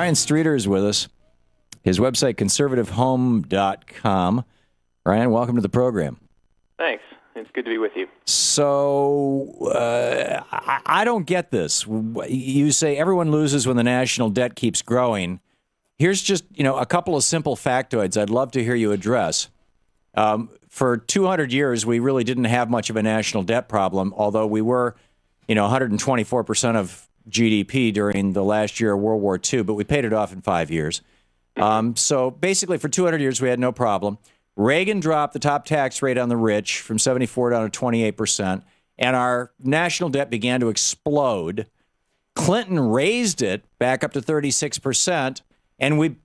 Ryan Streeter is with us. His website, conservativehome.com. Ryan, welcome to the program. Thanks. It's good to be with you. So I don't get this. You say everyone loses when the national debt keeps growing. Here's just, a couple of simple factoids I'd love to hear you address. For 200 years, we really didn't have much of a national debt problem, although we were, 124% of GDP during the last year of World War II, but we paid it off in 5 years. So basically, for 200 years, we had no problem. Reagan dropped the top tax rate on the rich from 74 down to 28%, and our national debt began to explode. Clinton raised it back up to 36%, and we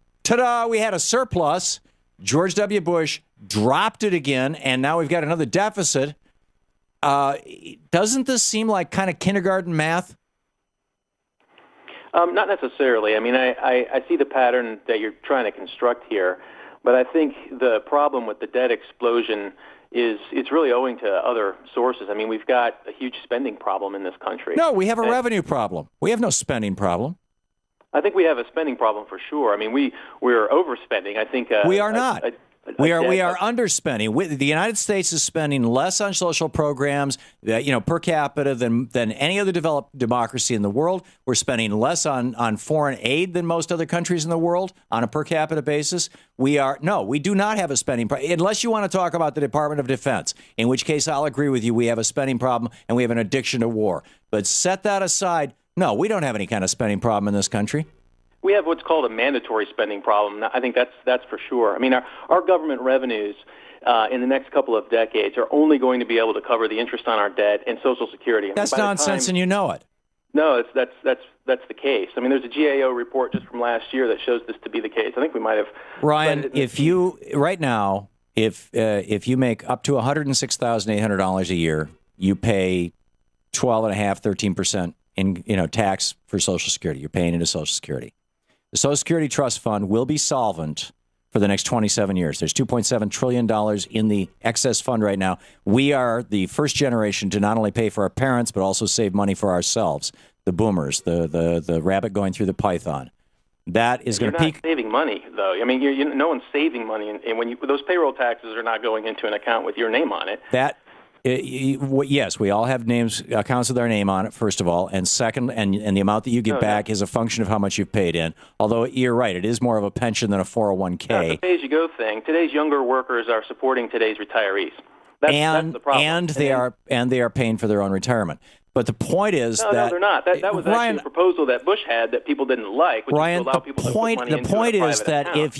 had a surplus. George W. Bush dropped it again, and now we've got another deficit. Doesn't this seem like kind of kindergarten math? Not necessarily. I mean, I see the pattern that you're trying to construct here, but I think the problem with the debt explosion is it's really owing to other sources. I mean, we've got a huge spending problem in this country. No, we have a revenue problem. We have no spending problem. I think we have a spending problem for sure. I mean, we're overspending. I think we are not. We are underspending. The United States is spending less on social programs, per capita than any other developed democracy in the world. We're spending less on foreign aid than most other countries in the world on a per capita basis. We do not have a spending problem, unless you want to talk about the Department of Defense, in which case I'll agree with you. We have a spending problem and we have an addiction to war. But set that aside. No, we don't have any kind of spending problem in this country. We have what's called a mandatory spending problem. I think that's for sure. I mean, our government revenues in the next couple of decades are only going to be able to cover the interest on our debt and Social Security. That's nonsense, and you know it. No, that's the case. I mean, there's a GAO report just from last year that shows this to be the case. I think we might have. Ryan, if you make up to $106,800 a year, you pay 12.5%, 13% in tax for Social Security. You're paying into Social Security. The Social Security Trust Fund will be solvent for the next 27 years. There's $2.7 trillion in the excess fund right now. We are the first generation to not only pay for our parents, but also save money for ourselves, the boomers, the rabbit going through the python. That is going to peak. You're not saving money, though. I mean, no one's saving money. And when those payroll taxes are not going into an account with your name on it. Yes, we all have accounts with our name on it, first of all, and second, and the amount that you get back is a function of how much you've paid in. Although you're right, it is more of a pension than a 401k. It's a pay-as-you-go thing. Today's younger workers are supporting today's retirees. That's the problem. And they are paying for their own retirement. But the point is no, they're not. That was actually a proposal that Bush had that people didn't like, which Ryan, is to allow people to put money into a private point is that account.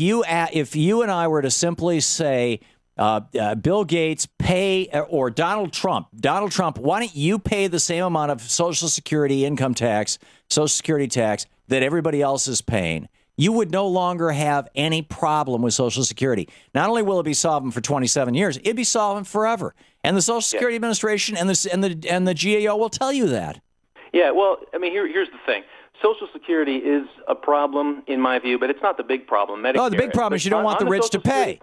if you and I were to simply say, Bill Gates or Donald Trump, why don't you pay the same amount of Social Security income tax, Social Security tax that everybody else is paying? You would no longer have any problem with Social Security. Not only will it be solvent for 27 years, it'd be solvent forever. And the Social Security Administration and the GAO will tell you that. Yeah, well, I mean, here's the thing. Social Security is a problem in my view, but it's not the big problem. Medicare, the big problem is you don't want the rich to pay.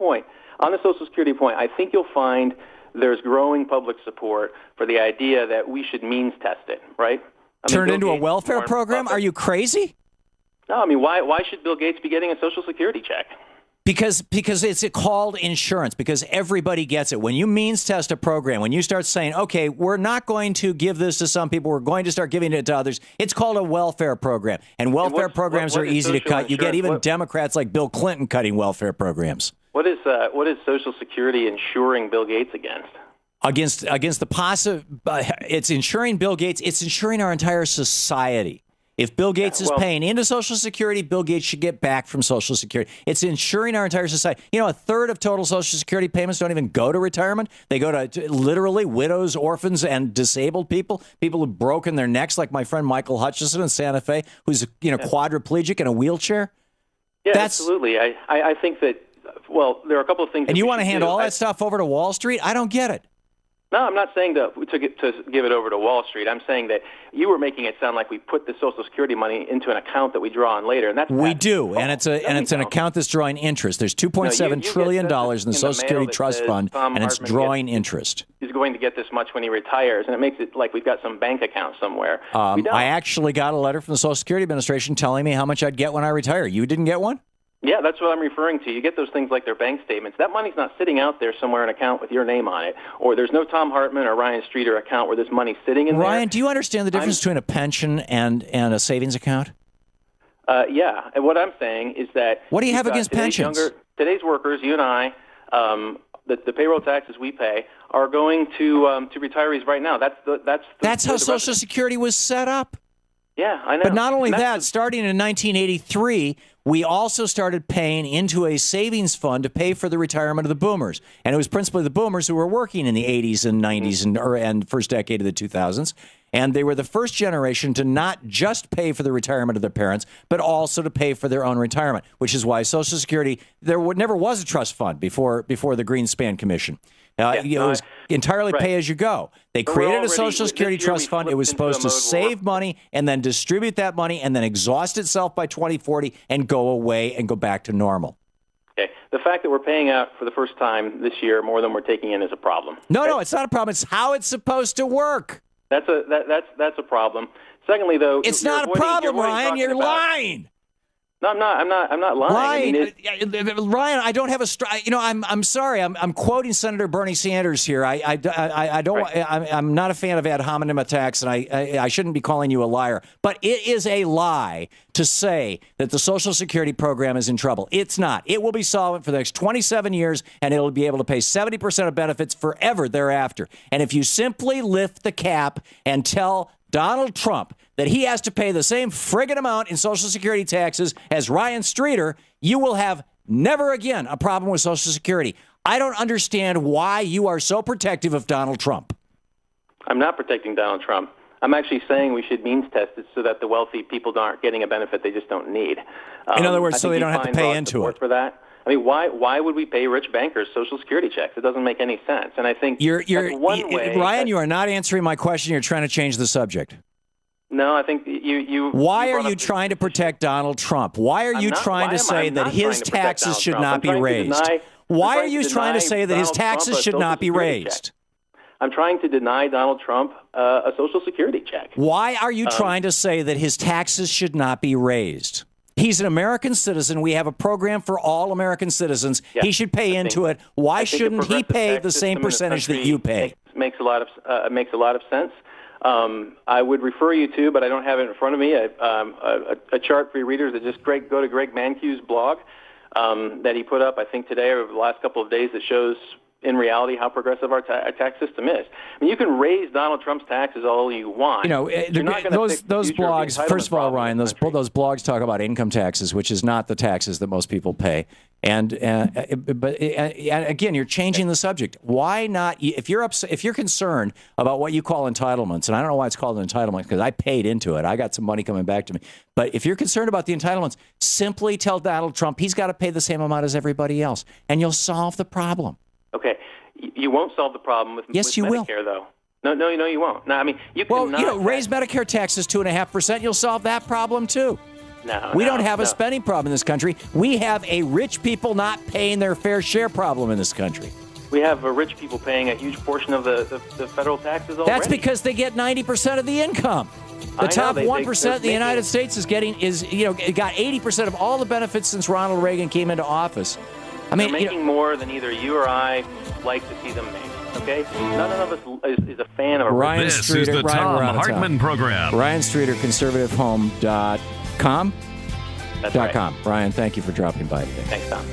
On the Social Security point, I think you'll find there's growing public support for the idea that we should means test it, right? Turn it into a welfare program? Are you crazy? No, I mean, why should Bill Gates be getting a Social Security check? Because it's called insurance, because everybody gets it. When you means test a program, when you start saying, okay, we're not going to give this to some people, we're going to start giving it to others, it's called a welfare program. And welfare programs are easy to cut. You get even Democrats like Bill Clinton cutting welfare programs. What is Social Security insuring Bill Gates against? Against the it's insuring Bill Gates. It's insuring our entire society. If Bill Gates is paying into Social Security, Bill Gates should get back from Social Security. It's insuring our entire society. A third of total Social Security payments don't even go to retirement. They go to literally widows, orphans, and disabled people who've broken their necks, like my friend Michael Hutchison in Santa Fe, who's quadriplegic in a wheelchair. Yeah, absolutely. I think that, there are a couple of things. And you want to hand all that stuff over to Wall Street? I don't get it. No, I'm not saying to give it over to Wall Street. I'm saying that you were making it sound like we put the Social Security money into an account that we draw on later, and that's we do, and it's an account that's drawing interest. There's $2.7 trillion in the Social Security Trust Fund, and it's drawing interest. He's going to get this much when he retires, and it makes it like we've got some bank account somewhere. We don't. I actually got a letter from the Social Security Administration telling me how much I'd get when I retire. You didn't get one? Yeah, that's what I'm referring to. You get those things like their bank statements. That money's not sitting out there somewhere in an account with your name on it, or there's no Thom Hartmann or Ryan Streeter account where this money's sitting in there. Ryan, do you understand the difference between a pension and a savings account? Yeah, and what I'm saying is that... What do you have against pensions? Today's workers, you and I, the payroll taxes we pay are going to retirees right now. That's how Social Security was set up. Yeah, I know. But not only that, starting in 1983, we also started paying into a savings fund to pay for the retirement of the boomers. And it was principally the boomers who were working in the 80s and 90s and first decade of the 2000s. And they were the first generation to not just pay for the retirement of their parents, but also to pay for their own retirement, which is why Social Security, never was a trust fund before the Greenspan Commission. It was entirely pay as you go. They created a Social Security trust fund. It was supposed to save money and then distribute that money and then exhaust itself by 2040 and go away and go back to normal. Okay. The fact that we're paying out for the first time this year more than we're taking in is a problem. No, it's not a problem. It's how it's supposed to work. That's a problem. Secondly, though, it's not a problem, Ryan. You're lying. No, I'm not lying. Ryan, I don't have a. I'm sorry. I'm quoting Senator Bernie Sanders here. I don't. Right. I'm not a fan of ad hominem attacks, and I shouldn't be calling you a liar. But it is a lie to say that the Social Security program is in trouble. It's not. It will be solvent for the next 27 years, and it'll be able to pay 70% of benefits forever thereafter. And if you simply lift the cap and tell Donald Trump that he has to pay the same friggin' amount in Social Security taxes as Ryan Streeter, you will have never again a problem with Social Security. I don't understand why you are so protective of Donald Trump. I'm not protecting Donald Trump. I'm actually saying we should means test it so that the wealthy people aren't getting a benefit they just don't need. In other words, so they don't have to pay into it. For that. I mean, why would we pay rich bankers Social Security checks? It doesn't make any sense. And I think that's one way. Ryan, you are not answering my question. You're trying to change the subject. No, I think you. Why are you trying to protect Donald Trump? Why are you trying to say that his taxes should not be raised? Why are you trying to say that his taxes should not be raised? I'm trying to deny Donald Trump a Social Security check. Why are you trying to say that his taxes should not be raised? He's an American citizen. We have a program for all American citizens. He should pay into it. Why shouldn't he pay the same percentage that you pay? Makes a lot of sense. I would refer you to, but I don't have it in front of me, a chart for your readers that just go to Greg Mankiw's blog that he put up, I think, today or over the last couple of days that shows in reality how progressive our tax system is. I mean, you can raise Donald Trump's taxes all you want. Those blogs, first of all, Ryan, those blogs talk about income taxes, which is not the taxes that most people pay. And again, you're changing the subject. Why not? If you're concerned about what you call entitlements, and I don't know why it's called an entitlement because I paid into it. I got some money coming back to me. But if you're concerned about the entitlements, simply tell Donald Trump he's got to pay the same amount as everybody else, and you'll solve the problem. Okay, you won't solve the problem with Medicare, though. No, you won't. No, I mean, raise Medicare taxes 2.5%. You'll solve that problem too. We don't have a spending problem in this country. We have a rich people not paying their fair share problem in this country. We have rich people paying a huge portion of the federal taxes already. That's because they get 90% of the income. The top 1% in the United States got 80% of all the benefits since Ronald Reagan came into office. I mean, they're making more than either you or I like to see them make. Okay, none of us is a fan of Ryan Streeter. This is the Thom Hartmann Program. Ryan Streeter, conservativehome.com. That's right. .com. Ryan, thank you for dropping by today. Thanks, Tom.